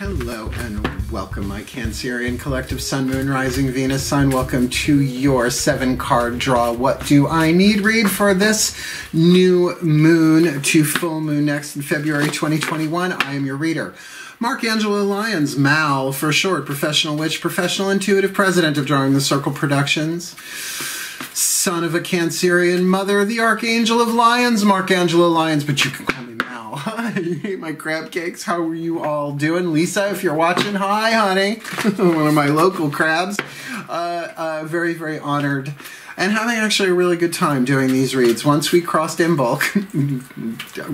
Hello and welcome, my Cancerian collective Sun, Moon, Rising, Venus sign. Welcome to your 7-card draw. What do I need read for this new moon to full moon next in February 2021? I am your reader. Angelo Lyons, Mal for short, professional witch, professional intuitive, president of Drawing the Circle Productions. Son of a Cancerian mother, the Archangel of Lyons, Angelo Lyons, but you can call me Mal. You hate my crab cakes. How are you all doing? Lisa, if you're watching, hi, honey. One of my local crabs. Very, very honored. And having actually a really good time doing these reads. Once we crossed Imbolc,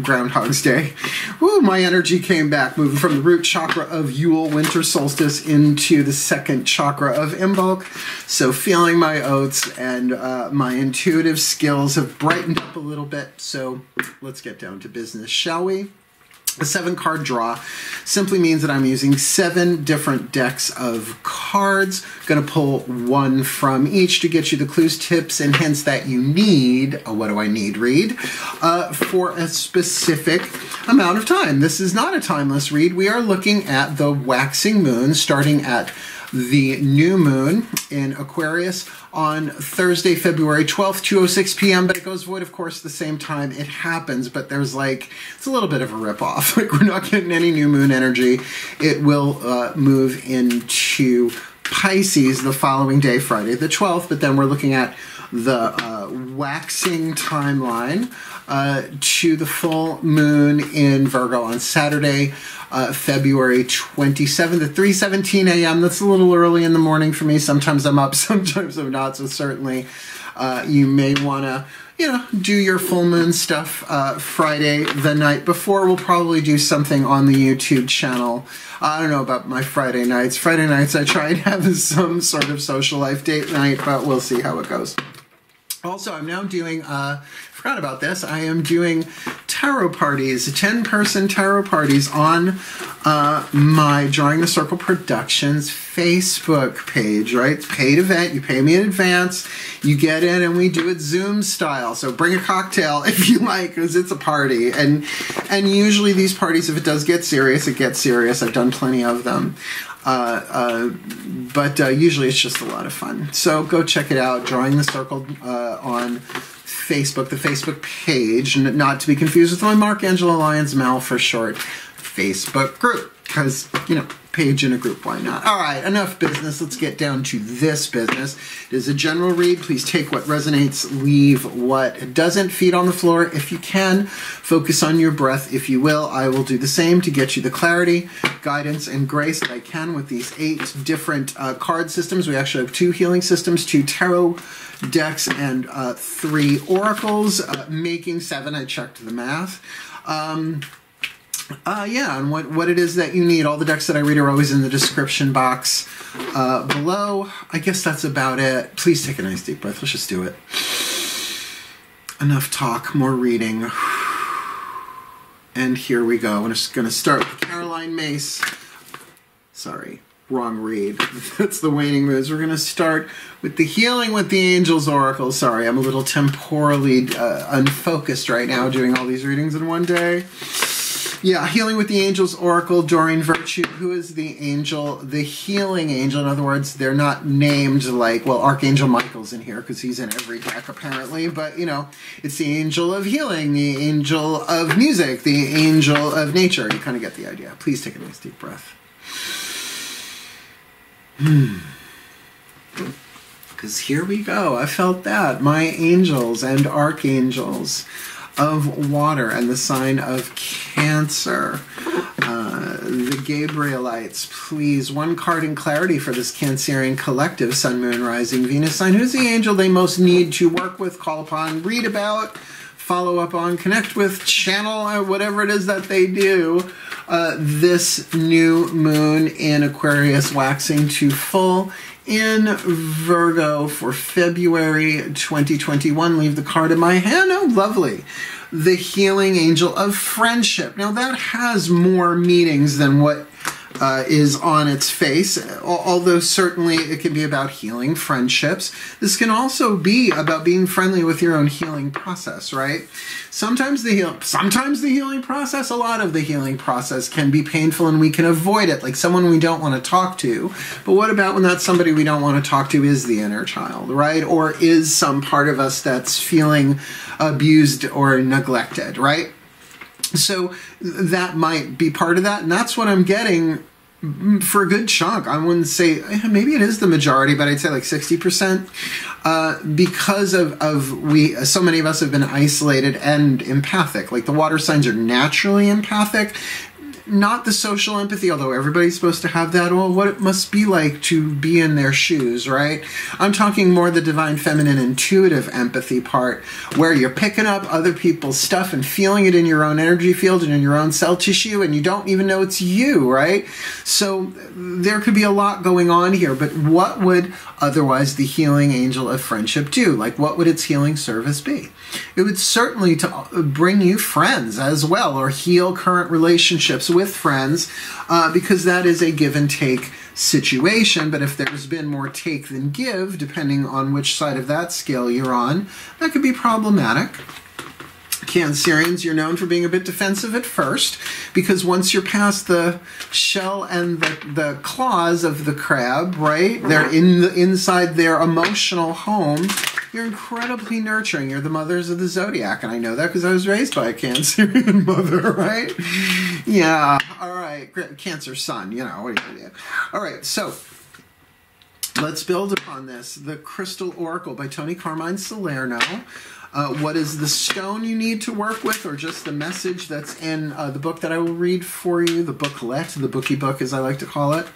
Groundhog's Day, woo, my energy came back, moving from the root chakra of Yule, winter solstice, into the second chakra of Imbolc. So feeling my oats and my intuitive skills have brightened up a little bit. So let's get down to business, shall we? A 7-card draw simply means that I'm using 7 different decks of cards. Going to pull one from each to get you the clues, tips, and hints that you need, what do I need read, for a specific amount of time. This is not a timeless read. We are looking at the waxing moon starting at the new moon in Aquarius on Thursday, February 12th, 2:06 p.m., but it goes void, of course, the same time it happens, but there's like, it's a little bit of a ripoff. Like, we're not getting any new moon energy. It will move into Pisces the following day, Friday the 12th, but then we're looking at the waxing timeline to the full moon in Virgo on Saturday, February 27th at 3:17 a.m. That's a little early in the morning for me. Sometimes I'm up, sometimes I'm not, so certainly you may want to, do your full moon stuff Friday the night before. We'll probably do something on the YouTube channel. I don't know about my Friday nights. Friday nights I try and have some sort of social life date night, but we'll see how it goes. Also, I'm now doing, forgot about this, I am doing tarot parties, 10-person tarot parties on my Drawing the Circle Productions Facebook page, right? It's a paid event. You pay me in advance. You get in and we do it Zoom style. So bring a cocktail if you like, because it's a party. And usually these parties, if it does get serious, it gets serious. I've done plenty of them. But usually it's just a lot of fun. So go check it out, Drawing the Circle on Facebook, the Facebook page, not to be confused with my Angelo Lyons, Mal for short, Facebook group, because, page in a group, why not? All right, enough business. Let's get down to this business. It is a general read. Please take what resonates, leave what doesn't. Feet on the floor if you can. Focus on your breath if you will. I will do the same to get you the clarity, guidance, and grace that I can with these 8 different card systems. We actually have 2 healing systems, 2 tarot decks, and 3 oracles, making 7. I checked the math. Yeah, and what it is that you need. All the decks that I read are always in the description box below. I guess that's about it. Please take a nice deep breath. Let's just do it. Enough talk, more reading. And here we go. I'm just going to start with Caroline Mace. Sorry, wrong read. That's the waning moods. We're going to start with the Healing with the Angels Oracle. Sorry, I'm a little temporally unfocused right now doing all these readings in one day. Yeah, Healing with the Angels Oracle, Doreen Virtue. Who is the angel? The healing angel. In other words, they're not named like, well, Archangel Michael's in here because he's in every deck apparently, but it's the angel of healing, the angel of music, the angel of nature. You kind of get the idea. Please take a nice deep breath. Because here we go. I felt that. My angels and archangels of water and the sign of Cancer. The Gabrielites, please. 1 card in clarity for this Cancerian collective, Sun, Moon, Rising, Venus sign. Who's the angel they most need to work with, call upon, read about, follow up on, connect with, channel, or whatever it is that they do. This new moon in Aquarius waxing to full in Virgo for February 2021. Leave the card in my hand. Oh, lovely. The Healing Angel of Friendship. Now, that has more meanings than what is on its face, although certainly it can be about healing friendships. This can also be about being friendly with your own healing process, right? Sometimes the healing process, a lot of the healing process can be painful and we can avoid it, like someone we don't want to talk to. But what about when that somebody we don't want to talk to is the inner child, right? Or is some part of us that's feeling abused or neglected, right? So that might be part of that, and that's what I'm getting for a good chunk. I wouldn't say, maybe it is the majority, but I'd say like 60%, because of so many of us have been isolated and empathic. Like the water signs are naturally empathic, not the social empathy, although everybody's supposed to have that. Well, what it must be like to be in their shoes, right? I'm talking more the divine feminine intuitive empathy part, where you're picking up other people's stuff and feeling it in your own energy field and in your own cell tissue, and you don't even know it's you, right? So there could be a lot going on here, but what would otherwise the healing angel of friendship do? Like, what would its healing service be? It would certainly to bring you friends as well, or heal current relationships with friends, because that is a give and take situation. But if there's been more take than give, depending on which side of that scale you're on, that could be problematic. Cancerians, you're known for being a bit defensive at first, because once you're past the shell and the claws of the crab, right, they're inside their emotional home, you're incredibly nurturing. You're the mothers of the zodiac, and I know that because I was raised by a Cancerian mother, right? Yeah, all right, Cancer sun, you know, what are you gonna do? All right, so let's build upon this. The Crystal Oracle by Tony Carmine Salerno. What is the stone you need to work with, or just the message that's in the book that I will read for you, the booklet, the bookie book as I like to call it,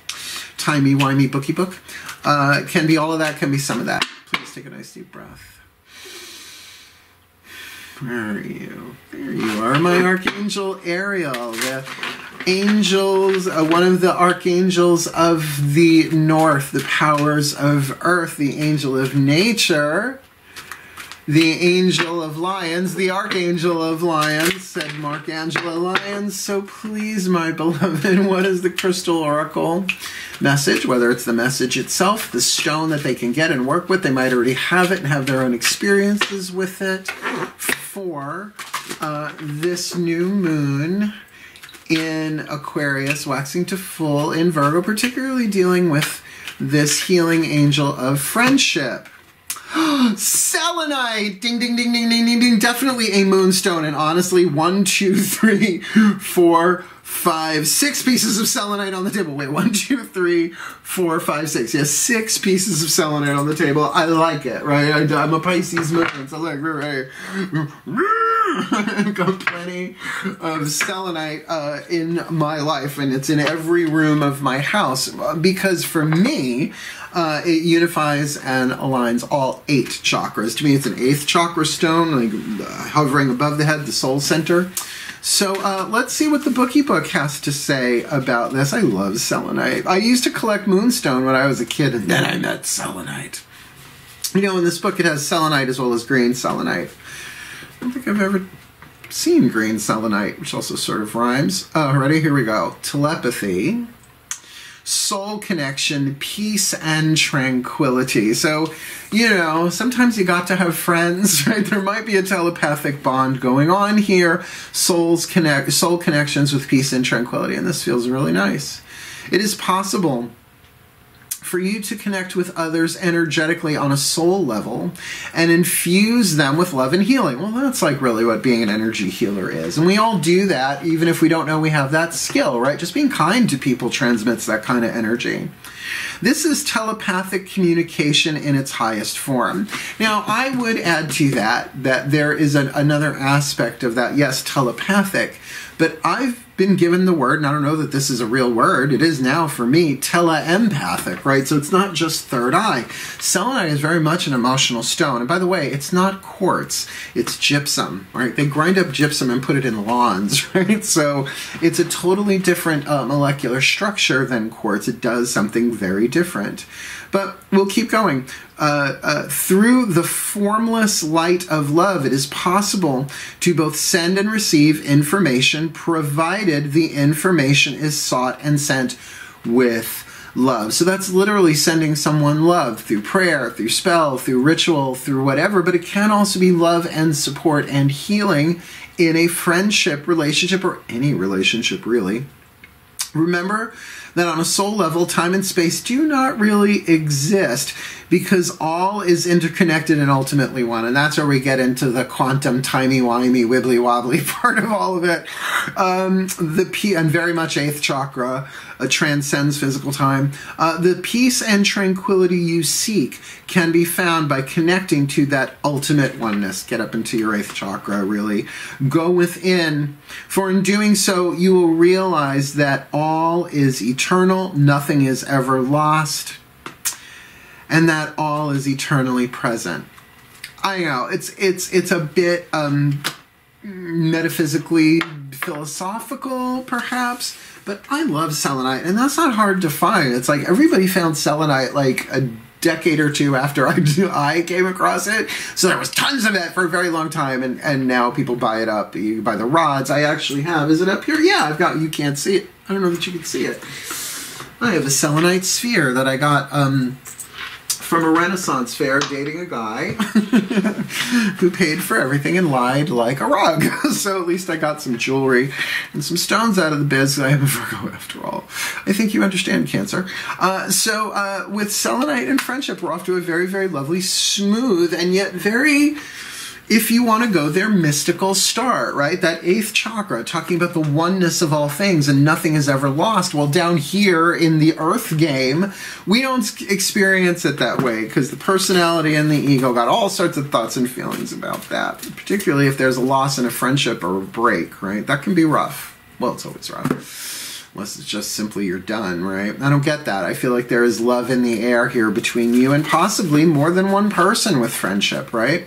timey-wimey bookie book. Can be all of that, can be some of that. Please take a nice deep breath. Where are you? There you are, my Archangel Ariel, the angels, one of the archangels of the north, the powers of earth, the angel of nature, the angel of Lyons, the archangel of Lyons, said Mark Angelo Lyons. So please, my beloved, what is the Crystal Oracle message? Whether it's the message itself, the stone that they can get and work with, they might already have it and have their own experiences with it, for this new moon in Aquarius, waxing to full in Virgo, particularly dealing with this healing angel of friendship. Selenite! Ding, ding, ding, ding, ding, ding, ding. Definitely a moonstone. And honestly, 1, 2, 3, 4, 5, 6 pieces of selenite on the table. Wait, 1, 2, 3, 4, 5, 6. Yes, 6 pieces of selenite on the table. I like it, right? I'm a Pisces moon, so like, right. I've got plenty of selenite in my life, and it's in every room of my house, because for me, it unifies and aligns all 8 chakras. To me, it's an 8th chakra stone, like hovering above the head, the soul center. So let's see what the bookie book has to say about this. I love selenite. I used to collect moonstone when I was a kid, and then I met selenite. You know, in this book, it has selenite as well as green selenite. I don't think I've ever seen green selenite, which also sort of rhymes. Ready? Here we go. Telepathy, soul connection, peace, and tranquility. So, you know, sometimes you got to have friends, right? There might be a telepathic bond going on here. Soul connections with peace and tranquility, and this feels really nice. It is possible for you to connect with others energetically on a soul level and infuse them with love and healing. Well, that's like really what being an energy healer is. And we all do that, even if we don't know we have that skill, right? Just being kind to people transmits that kind of energy. This is telepathic communication in its highest form. Now, I would add to that there is another aspect of that. Yes, telepathic, but I've been given the word, and I don't know that this is a real word, it is now for me, teleempathic, right? So it's not just third eye. Selenite is very much an emotional stone. And by the way, it's not quartz, it's gypsum, right? They grind up gypsum and put it in lawns, right? So it's a totally different molecular structure than quartz. It does something very different. But we'll keep going. through the formless light of love, it is possible to both send and receive information, provided the information is sought and sent with love. So that's literally sending someone love through prayer, through spell, through ritual, through whatever, but it can also be love and support and healing in a friendship relationship, or any relationship really. Remember that on a soul level, time and space do not really exist, because all is interconnected and ultimately one. And that's where we get into the quantum, timey-wimey, wibbly-wobbly part of all of it. And very much 8th chakra transcends physical time. The peace and tranquility you seek can be found by connecting to that ultimate oneness. Get up into your 8th chakra, really. Go within, for in doing so, you will realize that all is eternal, nothing is ever lost, and that all is eternally present. I know, it's a bit metaphysically philosophical, perhaps, but I love selenite, and that's not hard to find. It's like everybody found selenite like a decade or two after I came across it, so there was tons of it for a very long time, and now people buy it up. You buy the rods. I actually have. Is it up here? Yeah, I've got. You can't see it. I don't know that you can see it. I have a selenite sphere that I got from a Renaissance fair, dating a guy who paid for everything and lied like a rug. So at least I got some jewelry and some stones out of the biz. I am a Virgo after all. I think you understand, Cancer. So with selenite and friendship, we're off to a very, very lovely, smooth, and yet very, if you want to go there, mystical start, right? That 8th chakra, talking about the oneness of all things and nothing is ever lost. Well, down here in the earth game, we don't experience it that way, because the personality and the ego got all sorts of thoughts and feelings about that, particularly if there's a loss in a friendship or a break, right? That can be rough. Well, it's always rough. Unless it's just simply you're done, right? I don't get that. I feel like there is love in the air here between you and possibly more than one person with friendship, right?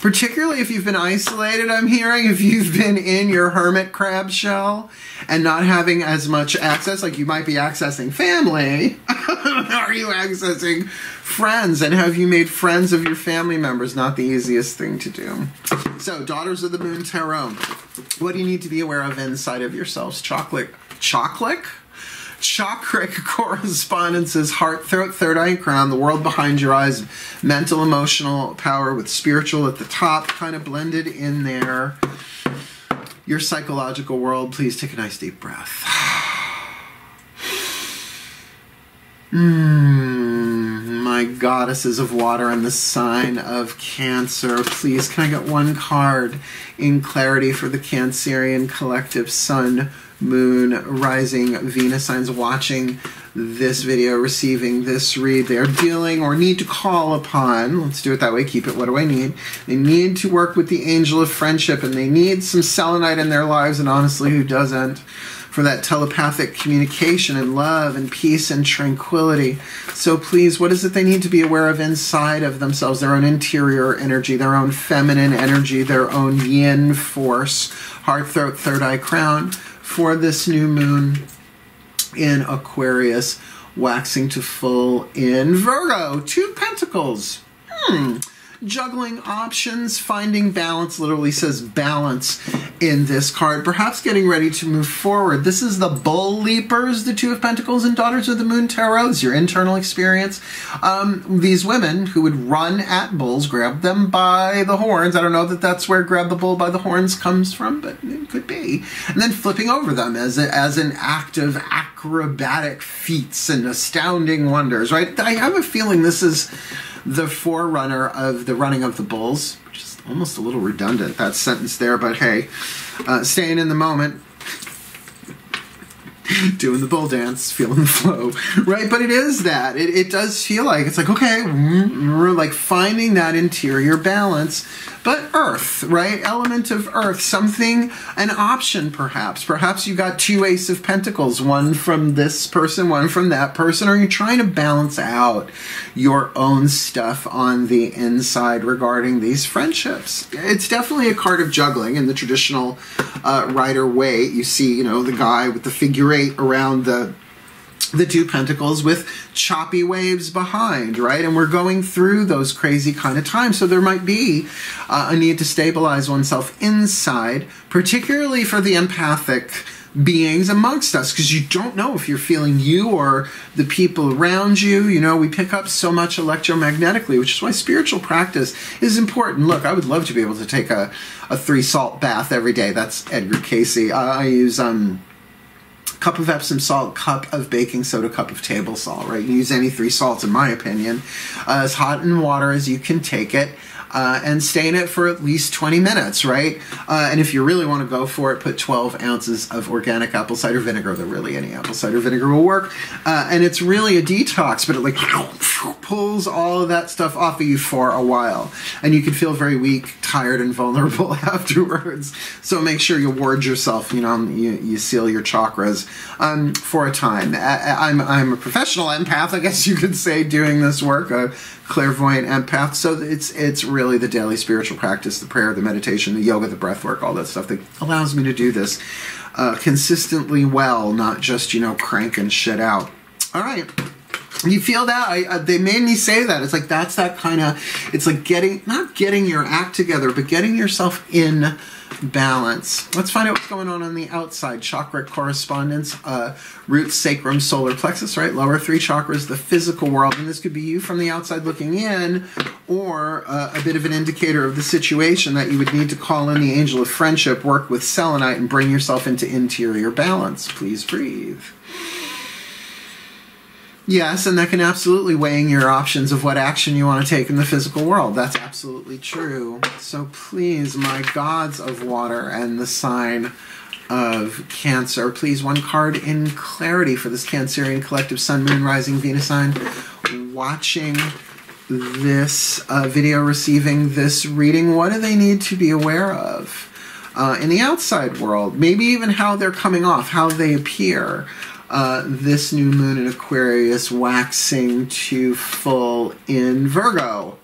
Particularly if you've been isolated, I'm hearing, if you've been in your hermit crab shell and not having as much access, like you might be accessing family. Are you accessing friends? And have you made friends of your family members? Not the easiest thing to do. So, Daughters of the Moon Tarot. What do you need to be aware of inside of yourselves? Chocolate? Chakric correspondences, heart, throat, third eye, and crown, the world behind your eyes, mental, emotional power with spiritual at the top, kind of blended in there. Your psychological world, please take a nice deep breath. My goddesses of water and the sign of Cancer, please, can I get one card in clarity for the Cancerian collective? Sun, Moon, Rising, Venus signs watching this video, receiving this read. They are dealing or need to call upon, let's do it that way, keep it, what do I need? They need to work with the angel of friendship, and they need some selenite in their lives, and honestly, who doesn't? For that telepathic communication and love and peace and tranquility. So please, what is it they need to be aware of inside of themselves? Their own interior energy, their own feminine energy, their own yin force, heart, throat, third eye, crown, for this new moon in Aquarius, waxing to full in Virgo. 2 Pentacles. Juggling options, finding balance, literally says balance in this card. Perhaps getting ready to move forward. This is the Bull Leapers, the 2 of Pentacles and Daughters of the Moon Tarot. It's your internal experience. These women who would run at bulls, grab them by the horns. I don't know that that's where grab the bull by the horns comes from, but it could be. And then flipping over them as an act of acrobatic feats and astounding wonders, right? I have a feeling this is the forerunner of the running of the bulls, which is almost a little redundant, that sentence there, but hey, staying in the moment, doing the bull dance, feeling the flow, right? But it is that. It does feel like, it's like, okay, we're like finding that interior balance, but earth, right? Element of earth, something, an option perhaps. Perhaps you got 2 Ace of Pentacles, one from this person, one from that person, or you're trying to balance out your own stuff on the inside regarding these friendships. It's definitely a card of juggling in the traditional Rider-Waite. You see, you know, the guy with the figure 8 around the the 2 pentacles with choppy waves behind, right? And we're going through those crazy kind of times. So there might be a need to stabilize oneself inside, particularly for the empathic beings amongst us, because you don't know if you're feeling you or the people around you. You know, we pick up so much electromagnetically, which is why spiritual practice is important. Look, I would love to be able to take a 3 salt bath every day. That's Edgar Casey. I use cup of Epsom salt, cup of baking soda, cup of table salt, right? You use any 3 salts, in my opinion, as hot in water as you can take it, and stay in it for at least 20 minutes, right? And if you really want to go for it, put 12 ounces of organic apple cider vinegar, though really any apple cider vinegar will work. And it's really a detox, but it like pulls all of that stuff off of you for a while. And you can feel very weak, tired, and vulnerable afterwards. So make sure you ward yourself, you know, you seal your chakras for a time. I'm a professional empath, I guess you could say, doing this work, a clairvoyant empath. So it's really the daily spiritual practice, the prayer, the meditation, the yoga, the breath work, all that stuff that allows me to do this consistently well, not just, you know, cranking shit out. All right. You feel that? They made me say that. It's like, that's that kind of, it's like not getting your act together, but getting yourself in balance. Let's find out what's going on the outside. Chakra correspondence, root, sacrum, solar plexus, right? Lower 3 chakras, the physical world. And this could be you from the outside looking in, or a bit of an indicator of the situation that you would need to call in the angel of friendship, work with selenite, and bring yourself into interior balance. Please breathe. Yes, and that can absolutely weighing your options of what action you want to take in the physical world. That's absolutely true. So please, my gods of water and the sign of Cancer, please, 1 card in clarity for this Cancerian collective Sun, Moon, Rising, Venus sign watching this video, receiving this reading. What do they need to be aware of in the outside world? Maybe even how they're coming off, how they appear. This new moon in Aquarius waxing to full in Virgo.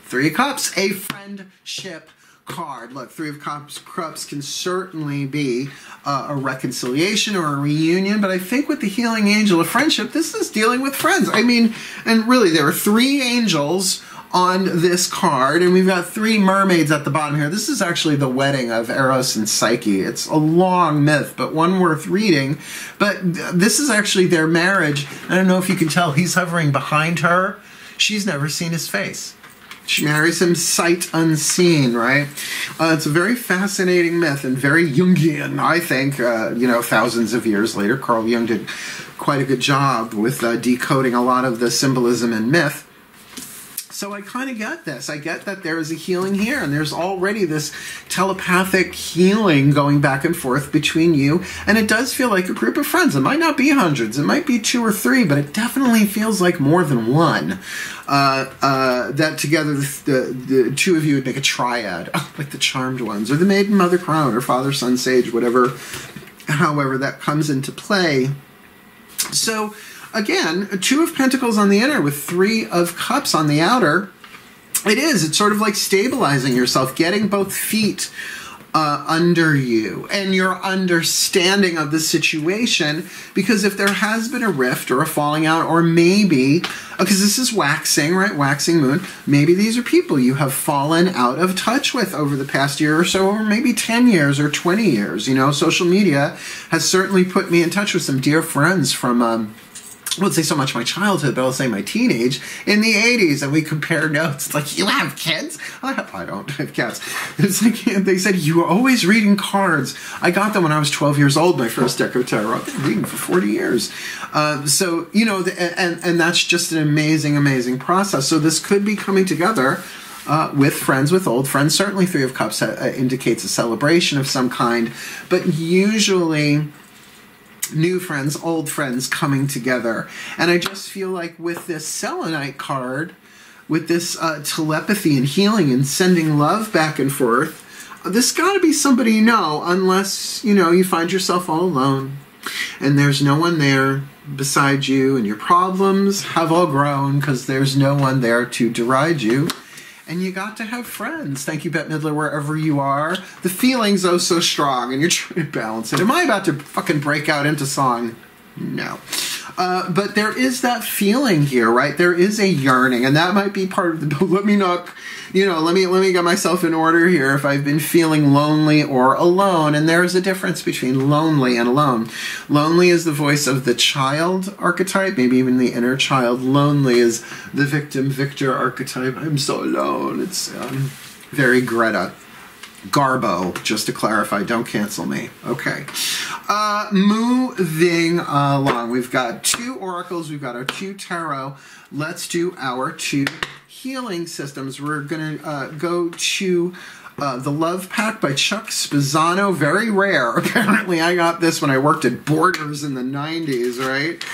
3 of Cups, a friendship card. Look, 3 of Cups can certainly be a reconciliation or a reunion, but I think with the healing angel of friendship, this is dealing with friends. I mean, and really there are 3 angels on this card, and we've got 3 mermaids at the bottom here. This is actually the wedding of Eros and Psyche. It's a long myth, but one worth reading. But this is actually their marriage. I don't know if you can tell, he's hovering behind her. She's never seen his face. She marries him sight unseen, right? It's a very fascinating myth and very Jungian, I think. You know, thousands of years later, Carl Jung did quite a good job with decoding a lot of the symbolism and myth. So I kind of get this. I get that there is a healing here, and there's already this telepathic healing going back and forth between you, and it does feel like a group of friends. It might not be hundreds, it might be 2 or 3, but it definitely feels like more than one. That together the 2 of you would make a triad, like the Charmed Ones, or the Maiden Mother Crown, or Father Son Sage, whatever, however that comes into play. So again, 2 of Pentacles on the inner with 3 of Cups on the outer. It's sort of like stabilizing yourself, getting both feet under you and your understanding of the situation, because if there has been a rift or a falling out, or maybe, because this is waxing, right, waxing moon, maybe these are people you have fallen out of touch with over the past year or so, or maybe 10 years or 20 years. You know, social media has certainly put me in touch with some dear friends from I wouldn't say so much my childhood, but I'll say my teenage, in the 80s, and we compare notes. It's like, you have kids? I don't have cats. It's like, they said, you were always reading cards. I got them when I was 12 years old, my first deck of tarot. I've been reading for 40 years. So, you know, and that's just an amazing, amazing process. So this could be coming together with friends, with old friends. Certainly 3 of Cups indicates a celebration of some kind, but usually new friends, old friends coming together. And I just feel like with this selenite card, with this telepathy and healing and sending love back and forth, this got to be somebody you know, unless, you know, you find yourself all alone and there's no one there beside you, and your problems have all grown because there's no one there to deride you. And you got to have friends. Thank you, Bette Midler, wherever you are. The feeling's oh so strong, and you're trying to balance it. Am I about to fucking break out into song? No. But there is that feeling here, right? There is a yearning, and that might be part of the, let me not, let me get myself in order here if I've been feeling lonely or alone. And there's a difference between lonely and alone. Lonely is the voice of the child archetype, maybe even the inner child. Lonely is the victim-victor archetype. I'm so alone. It's very Greta Garbo, just to clarify. Don't cancel me. Okay. Moving along. We've got 2 oracles. We've got our 2 tarot. Let's do our 2 healing systems. We're going to go to The Love Pack by Chuck Spezzano. Very rare. Apparently, I got this when I worked at Borders in the 90s, right?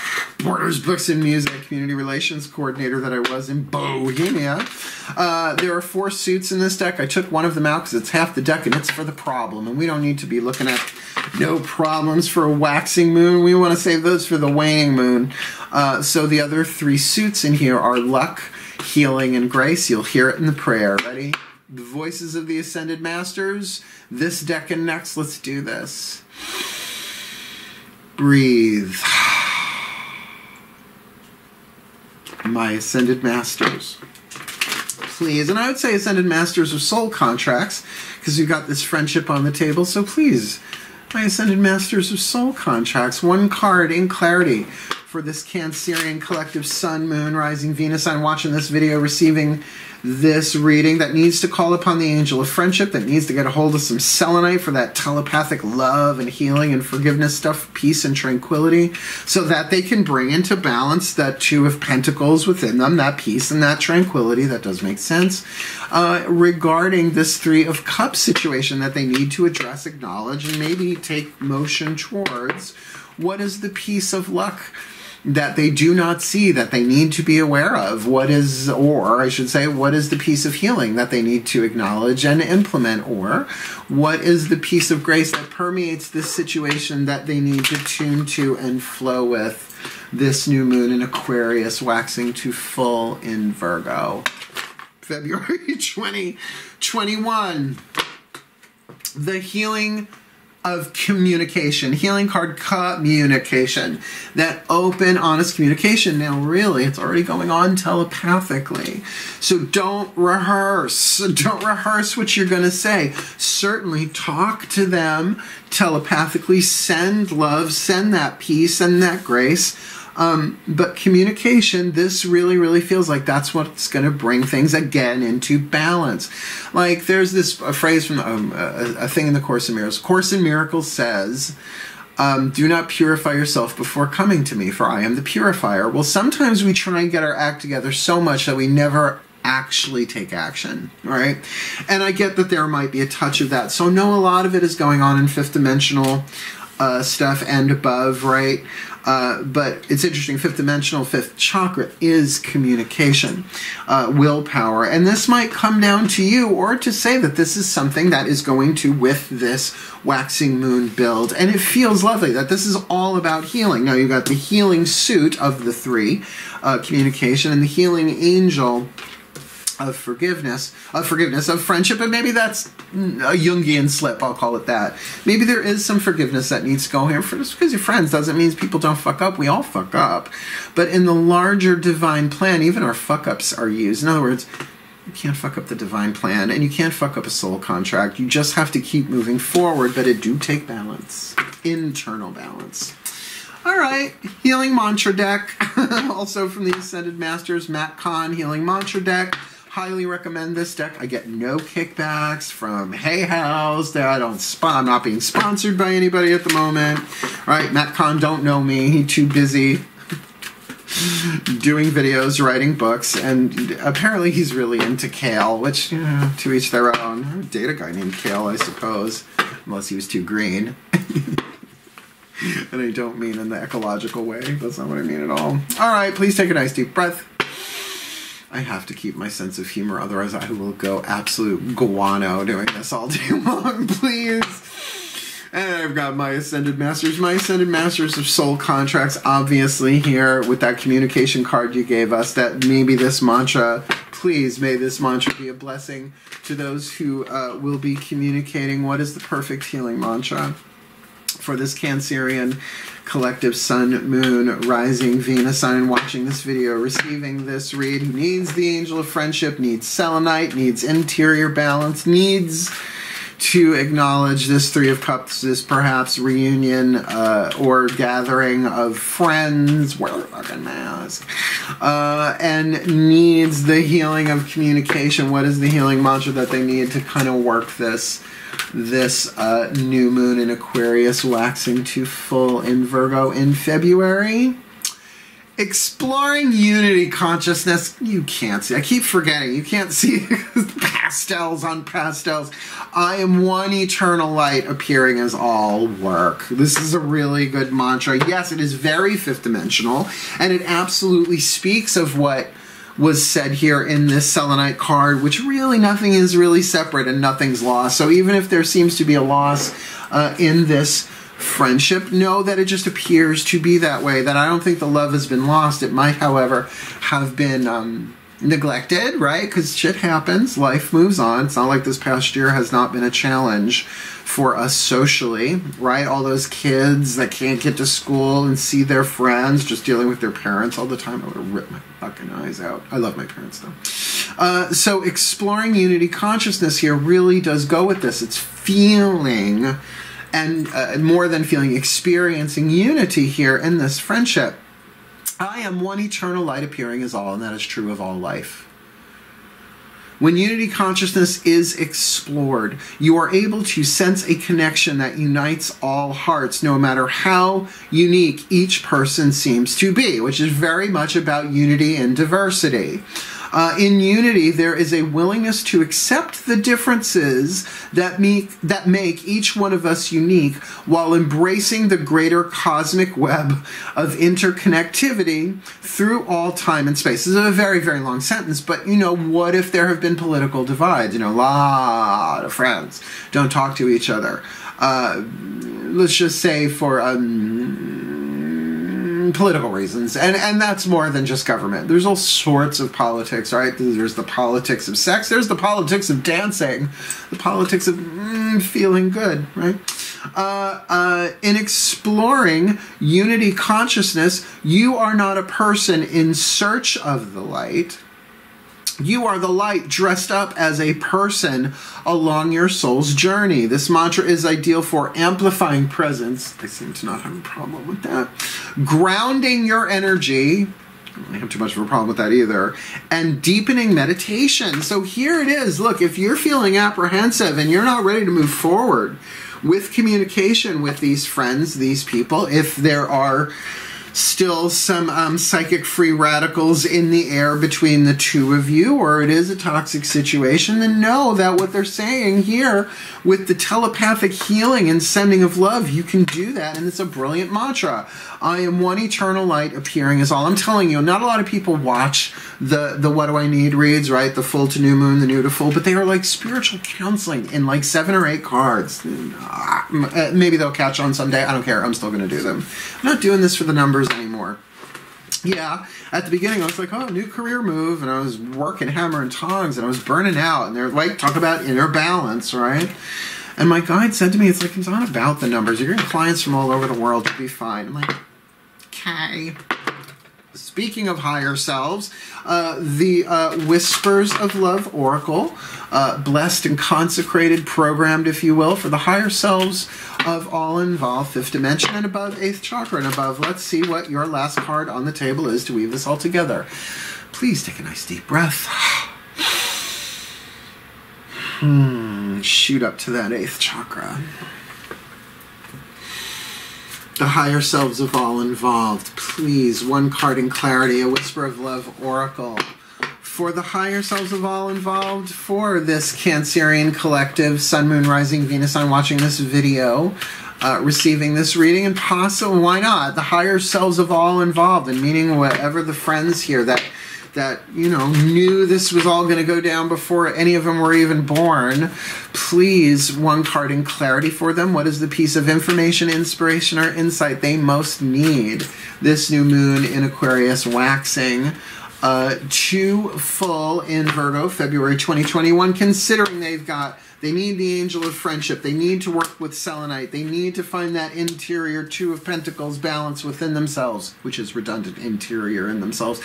Borders Books and Music, community relations coordinator that I was in Bohemia. There are 4 suits in this deck. I took one of them out because it's half the deck and it's for the problem. And we don't need to be looking at no problems for a waxing moon. We want to save those for the waning moon. So the other 3 suits in here are luck, healing, and grace. You'll hear it in the prayer. Ready? The voices of the Ascended Masters. This deck and next. Let's do this. Breathe. My Ascended Masters. Please. And I would say Ascended Masters of soul contracts because you've got this friendship on the table. So please, my Ascended Masters of soul contracts. 1 card in clarity for this Cancerian collective Sun, Moon, Rising, Venus. I'm watching this video, receiving this reading that needs to call upon the angel of friendship, that needs to get a hold of some selenite for that telepathic love and healing and forgiveness stuff, peace and tranquility, so that they can bring into balance that 2 of Pentacles within them, that peace and that tranquility. That does make sense. Regarding this 3 of Cups situation that they need to address, acknowledge, and maybe take motion towards. What is the piece of luck that they do not see, that they need to be aware of? What is, or I should say, what is the piece of healing that they need to acknowledge and implement? Or what is the piece of grace that permeates this situation that they need to tune to and flow with this new moon in Aquarius, waxing to full in Virgo? February 2021. The healing of communication. Healing card, communication. That open, honest communication. Now, really, it's already going on telepathically. So don't rehearse. Don't rehearse what you're going to say. Certainly talk to them telepathically. Send love, send that peace, send that grace. But communication, this really, really feels like that's what's going to bring things again into balance. Like there's this phrase from a thing in the Course in Miracles. Course in Miracles says, do not purify yourself before coming to me, for I am the purifier. Well, sometimes we try and get our act together so much that we never actually take action, right? And I get that there might be a touch of that. So no, a lot of it is going on in 5th dimensional stuff and above, right? But it's interesting, 5th dimensional, 5th chakra is communication, willpower. And this might come down to you, or to say that this is something that is going to, with this waxing moon build. And it feels lovely that this is all about healing. Now you've got the healing suit of the 3, communication, and the healing angel of forgiveness, of friendship, and maybe that's a Jungian slip, I'll call it that. Maybe there is some forgiveness that needs to go here. Just because you're friends doesn't mean people don't fuck up. We all fuck up. But in the larger divine plan, even our fuck-ups are used. In other words, you can't fuck up the divine plan, and you can't fuck up a soul contract. You just have to keep moving forward, but it do take balance, internal balance. All right, Healing Mantra deck, also from the Ascended Masters, Matt Kahn, Healing Mantra deck. Highly recommend this deck. I get no kickbacks from Hay House. I'm not being sponsored by anybody at the moment. All right, Matt Kahn, don't know me. He's too busy doing videos, writing books, and apparently he's really into kale, which, to each their own. I would date a guy named Kale, I suppose, unless he was too green. And I don't mean in the ecological way. That's not what I mean at all. All right, please take a nice deep breath. I have to keep my sense of humor, otherwise I will go absolute guano doing this all day long, please. And I've got my Ascended Masters of Soul Contracts, obviously here with that communication card you gave us, that maybe this mantra, please may this mantra be a blessing to those who will be communicating. What is the perfect healing mantra for this Cancerian collective Sun, Moon, Rising, Venus sign, and watching this video, receiving this read, who needs the angel of friendship, needs selenite, needs interior balance, needs to acknowledge this Three of Cups, this perhaps reunion or gathering of friends, wear a fucking mask, and needs the healing of communication. What is the healing mantra that they need to kind of work this new moon in Aquarius waxing to full in Virgo in February? Exploring unity consciousness. You can't see. I keep forgetting. You can't see pastels on pastels. I am one eternal light appearing as all work. This is a really good mantra. Yes, it is very fifth dimensional, and it absolutely speaks of what was said here in this selenite card, which really nothing is really separate and nothing's lost. So even if there seems to be a loss in this friendship, know that it just appears to be that way, that I don't think the love has been lost. It might, however, have been neglected, right? Because shit happens, life moves on. It's not like this past year has not been a challenge for us socially, right? All those kids that can't get to school and see their friends, just dealing with their parents all the time. I would have ripped my fucking eyes out. I love my parents though. So exploring unity consciousness here really does go with this. It's feeling, and more than feeling, experiencing unity here in this friendship. I am one eternal light appearing as all, and that is true of all life. When unity consciousness is explored, you are able to sense a connection that unites all hearts, no matter how unique each person seems to be, which is very much about unity and diversity. In unity, there is a willingness to accept the differences that make each one of us unique, while embracing the greater cosmic web of interconnectivity through all time and space. This is a very, very long sentence, but you know, what if there have been political divides? You know, a lot of friends don't talk to each other. Let's just say for political reasons, and that's more than just government. There's all sorts of politics, right? There's the politics of sex, there's the politics of dancing, the politics of feeling good, right? In exploring unity consciousness, you are not a person in search of the light. You are the light dressed up as a person along your soul's journey. This mantra is ideal for amplifying presence. I seem to not have a problem with that. Grounding your energy. I don't have too much of a problem with that either. And deepening meditation. So here it is. Look, if you're feeling apprehensive and you're not ready to move forward with communication with these friends, these people, if there are still some psychic free radicals in the air between the two of you, or it is a toxic situation, then know that what they're saying here with the telepathic healing and sending of love, you can do that, and it's a brilliant mantra. I am one eternal light appearing as all. I'm telling you, not a lot of people watch the What Do I Need reads, right? The full to new moon, the new to full, but they are like spiritual counseling in like 7 or 8 cards. Maybe they'll catch on someday. I don't care. I'm still going to do them. I'm not doing this for the numbers anymore. Yeah, at the beginning I was like, oh, new career move, and I was working hammer and tongs, and I was burning out, and they're like, talk about inner balance, right? And my guide said to me, it's like, it's not about the numbers. You're getting clients from all over the world. You'll be fine. I'm like, okay. Speaking of higher selves, the Whispers of Love Oracle, blessed and consecrated, programmed, if you will, for the higher selves of all involved, 5th dimension and above, 8th chakra and above. Let's see what your last card on the table is to weave this all together. Please take a nice deep breath. Shoot up to that 8th chakra. The higher selves of all involved. Please, one card in clarity, a Whisper of Love Oracle. For the higher selves of all involved, for this Cancerian collective, Sun, Moon, Rising, Venus sign watching this video, receiving this reading, and possibly, why not, the higher selves of all involved, and meaning whatever the friends here that you know, knew this was all going to go down before any of them were even born, please, one card in clarity for them. What is the piece of information, inspiration, or insight they most need this new moon in Aquarius waxing to full in Virgo, February 2021, considering they've got They need the angel of friendship. They need to work with selenite. They need to find that interior Two of Pentacles balance within themselves, which is redundant, interior in themselves.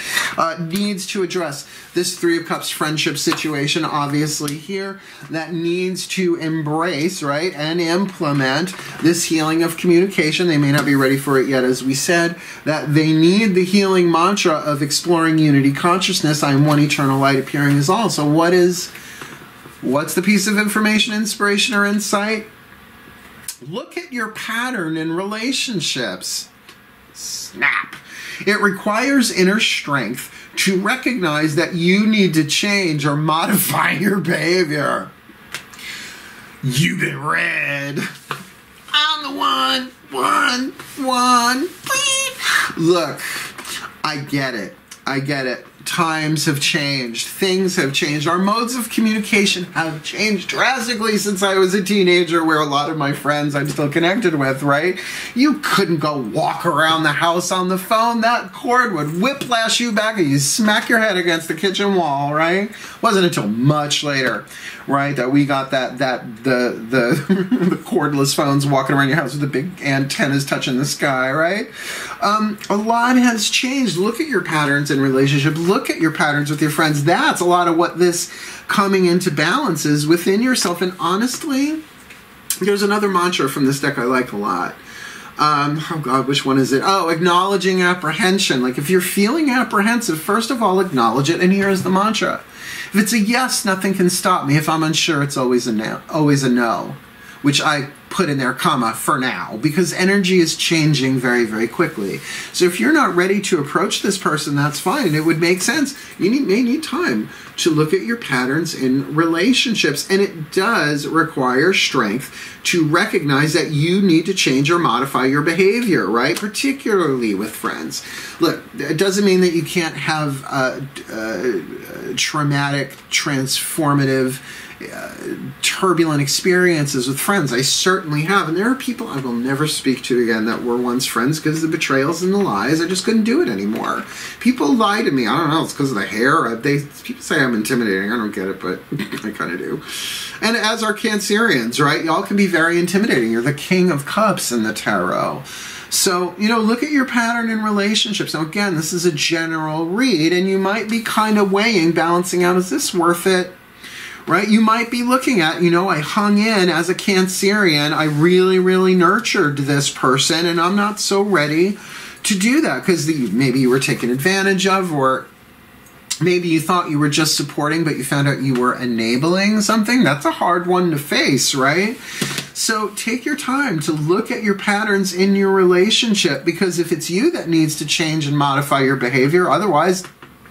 Needs to address this Three of Cups friendship situation, obviously here, that needs to embrace, right, and implement this healing of communication. They may not be ready for it yet, as we said, that they need the healing mantra of exploring unity consciousness. I am one eternal light appearing as all. So what's the piece of information, inspiration, or insight? Look at your pattern in relationships. Snap. It requires inner strength to recognize that you need to change or modify your behavior. You've been read. I'm the one. Look, I get it. Times have changed. Things have changed. Our modes of communication have changed drastically since I was a teenager, where a lot of my friends I'm still connected with, right? You couldn't go walk around the house on the phone. That cord would whiplash you back and you smack your head against the kitchen wall, right? Wasn't until much later, right, that we got the cordless phones walking around your house with the big antennas touching the sky, right? A lot has changed. Look at your patterns in relationship. Look at your patterns with your friends. That's a lot of what this coming into balance is within yourself. And honestly, there's another mantra from this deck I like a lot. Oh God, which one is it? Oh, acknowledging apprehension. Like, if you're feeling apprehensive, first of all, acknowledge it. And here's the mantra. If it's a yes, nothing can stop me. If I'm unsure, it's always a no, which I put in there, comma, for now, because energy is changing very, very quickly. So if you're not ready to approach this person, that's fine. It would make sense. You may need time to look at your patterns in relationships, and it does require strength to recognize that you need to change or modify your behavior, right? Particularly with friends. Look, it doesn't mean that you can't have traumatic, transformative, turbulent experiences with friends. I certainly have, and there are people I will never speak to again that were once friends because of the betrayals and the lies. I just couldn't do it anymore. People lie to me. I don't know, it's because of the hair. People say I'm intimidating. I don't get it, but I kind of do. And as are Cancerians, right? Y'all can be very intimidating. You're the King of Cups in the tarot. So, look at your pattern in relationships. Now, again, this is a general read, and you might be kind of weighing, balancing out, is this worth it? Right? You might be looking at, I hung in as a Cancerian. I really, really nurtured this person, and I'm not so ready to do that because maybe you were taken advantage of, or maybe you thought you were just supporting, but you found out you were enabling something. That's a hard one to face, right? So take your time to look at your patterns in your relationship, because if it's you that needs to change and modify your behavior, otherwise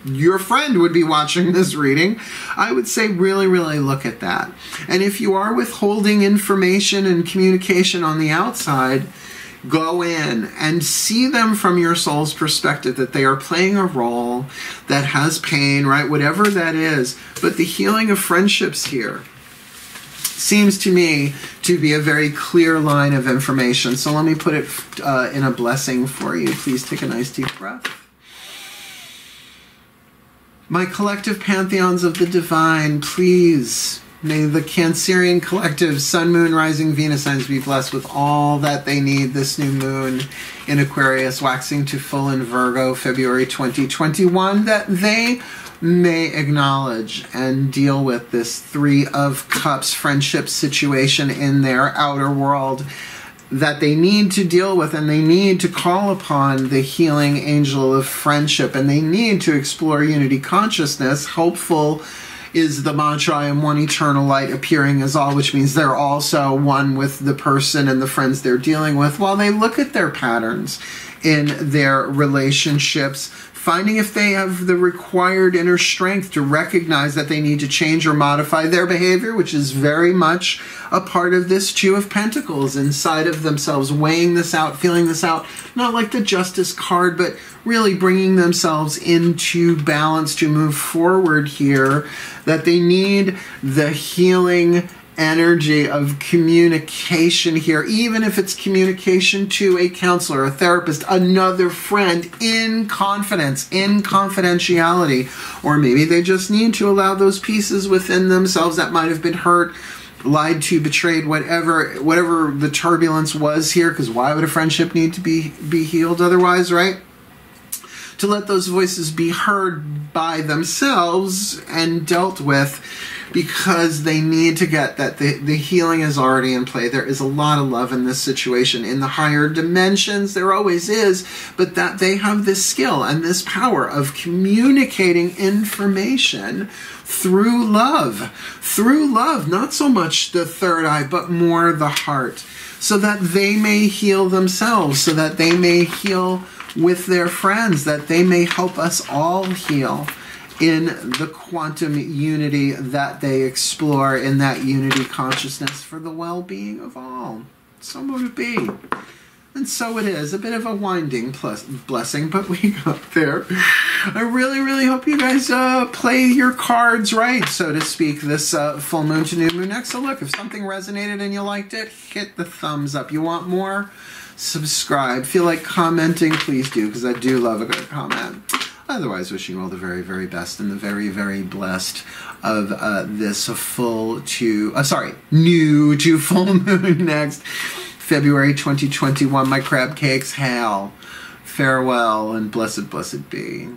your friend would be watching this reading, I would say really, really look at that. And if you are withholding information and communication on the outside, go in and see them from your soul's perspective, that they are playing a role that has pain, right? Whatever that is. But the healing of friendships here seems to me to be a very clear line of information. So let me put it in a blessing for you. Please take a nice deep breath. My collective pantheons of the divine, please, may the Cancerian collective, Sun, Moon, Rising, Venus signs be blessed with all that they need this new moon in Aquarius, waxing to full in Virgo, February 2021, that they may acknowledge and deal with this Three of Cups friendship situation in their outer world that they need to deal with, and they need to call upon the healing angel of friendship, and they need to explore unity consciousness. Hopeful is the mantra, I am one eternal light appearing as all, which means they're also one with the person and the friends they're dealing with, while they look at their patterns in their relationships, finding if they have the required inner strength to recognize that they need to change or modify their behavior, which is very much a part of this Two of Pentacles inside of themselves, weighing this out, feeling this out, not like the Justice card, but really bringing themselves into balance to move forward here, that they need the healing energy of communication here, even if it's communication to a counselor, a therapist, another friend, in confidence, in confidentiality, or maybe they just need to allow those pieces within themselves that might have been hurt lied to, betrayed, whatever the turbulence was here, because why would a friendship need to be healed otherwise, right? To let those voices be heard by themselves and dealt with, because they need to get that the healing is already in play. There is a lot of love in this situation. In the higher dimensions, there always is, but that they have this skill and this power of communicating information through love. Through love, not so much the third eye, but more the heart, so that they may heal themselves, so that they may heal with their friends, that they may help us all heal in the quantum unity that they explore, in that unity consciousness for the well-being of all. So mote it be. And so it is. A bit of a winding blessing, but we got there. I really, really hope you guys play your cards right, so to speak, this full moon to new moon next. So look, if something resonated and you liked it, hit the thumbs up. You want more? Subscribe. Feel like commenting? Please do, because I do love a good comment. Otherwise, wishing you all the very, very best and the very, very blessed of this new to full moon next February 2021. My crab cakes, hail, farewell, and blessed, blessed be.